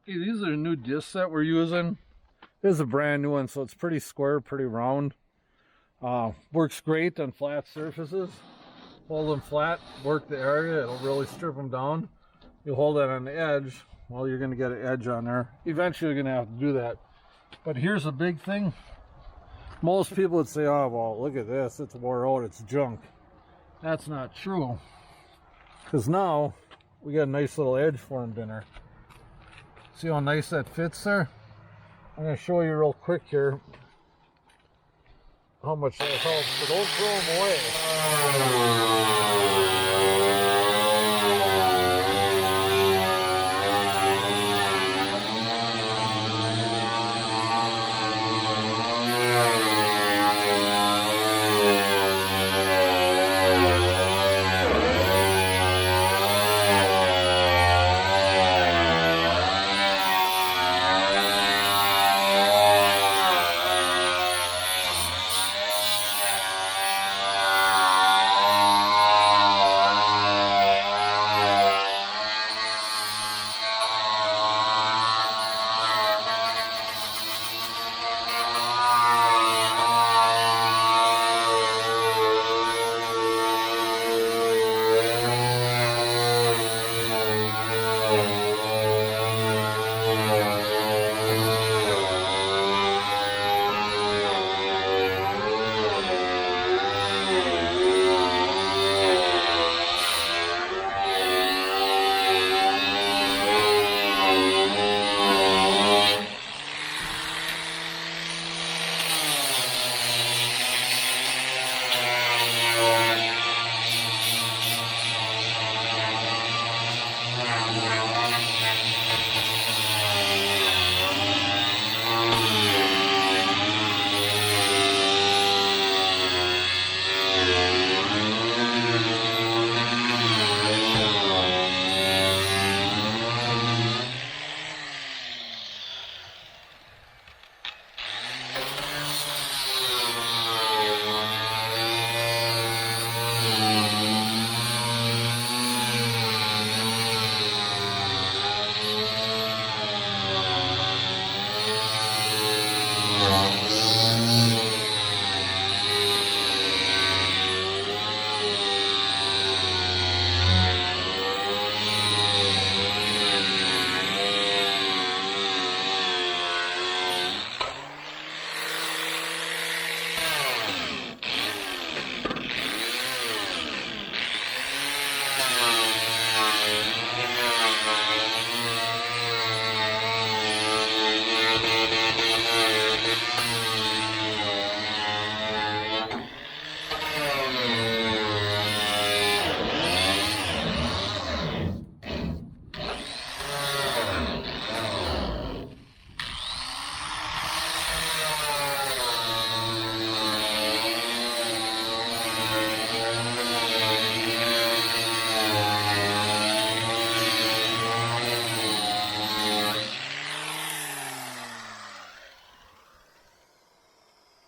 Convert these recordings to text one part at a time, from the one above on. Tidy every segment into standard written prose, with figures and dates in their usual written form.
Okay, these are the new discs that we're using. This is a brand new one, so it's pretty square, pretty round. Works great on flat surfaces. Hold them flat, work the area, it'll really strip them down. You hold that on the edge, well, you're going to get an edge on there. Eventually you're going to have to do that. But here's the big thing. Most people would say, oh, well, look at this, it's wore out, it's junk. That's not true. Because now, we got a nice little edge formed in there. See how nice that fits there? I'm going to show you real quick here how much that helps, but don't throw them away.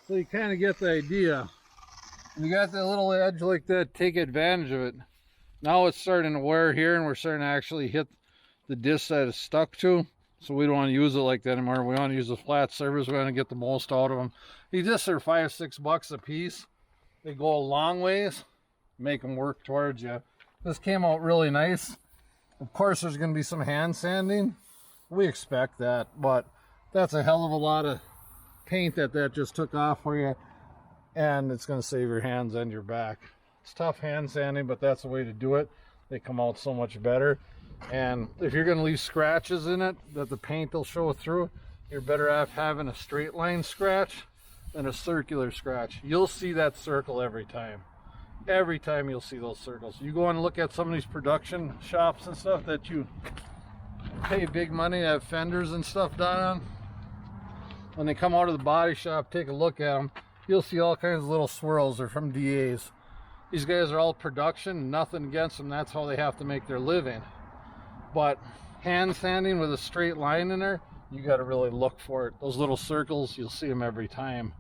So you kind of get the idea. You got that little edge like that, take advantage of it. Now it's starting to wear here and we're starting to actually hit the disc that it's stuck to. So we don't want to use it like that anymore. We want to use a flat surface. We want to get the most out of them. These discs are $5-6 a piece. They go a long ways. Make them work towards you. This came out really nice. Of course there's going to be some hand sanding. We expect that, but that's a hell of a lot of paint that just took off for you, and it's going to save your hands and your back. It's tough hand sanding, but that's the way to do it. They come out so much better. And if you're going to leave scratches in it that the paint will show through, you're better off having a straight line scratch than a circular scratch. You'll see that circle every time. Every time you'll see those circles. You go and look at some of these production shops and stuff that you pay big money to have fenders and stuff done on. When they come out of the body shop, take a look at them. You'll see all kinds of little swirls. They're from DAs. These guys are all production, nothing against them. That's how they have to make their living. But hand sanding with a straight line in there, you got to really look for it. Those little circles, you'll see them every time.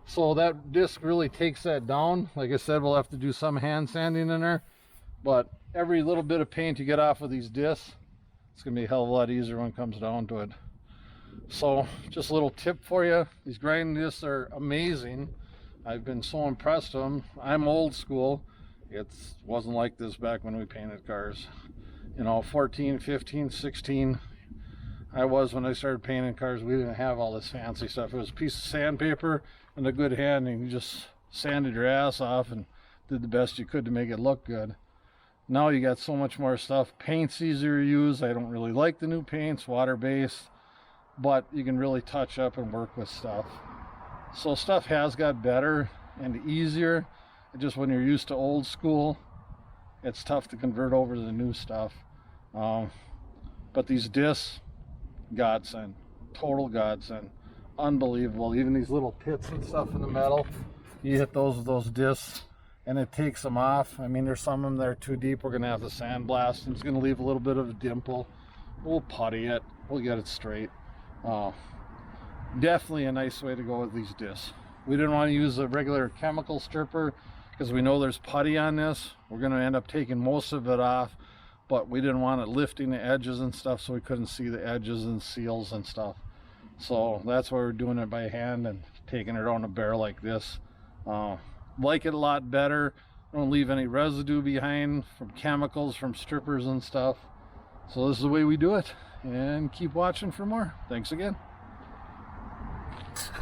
So that disc really takes that down. Like I said, we'll have to do some hand sanding in there. But every little bit of paint you get off of these discs It's gonna be a hell of a lot easier when it comes down to it. So just a little tip for you, these grinding discs are amazing. I've been so impressed with them. I'm old school. It wasn't like this back when we painted cars. You know, 14, 15, 16, I was when I started painting cars. We didn't have all this fancy stuff. It was a piece of sandpaper and a good hand, and you just sanded your ass off and did the best you could to make it look good. Now you got so much more stuff. Paint's easier to use. I don't really like the new paints, water-based, but you can really touch up and work with stuff. So stuff has got better and easier. Just when you're used to old school, it's tough to convert over to the new stuff. But these discs, godsend, total godsend, unbelievable. Even these little pits and stuff in the metal, you hit those with those discs and it takes them off. I mean, there's some of them that are too deep. We're gonna have to sandblast, and it's gonna leave a little bit of a dimple. We'll putty it, we'll get it straight. Definitely a nice way to go with these discs. We didn't want to use a regular chemical stripper because we know there's putty on this. We're going to end up taking most of it off, but we didn't want it lifting the edges and stuff, so we couldn't see the edges and seals and stuff. So that's why we're doing it by hand and taking it on a bear like this. Like it a lot better. Don't leave any residue behind from chemicals, from strippers and stuff. So this is the way we do it, and keep watching for more. Thanks again.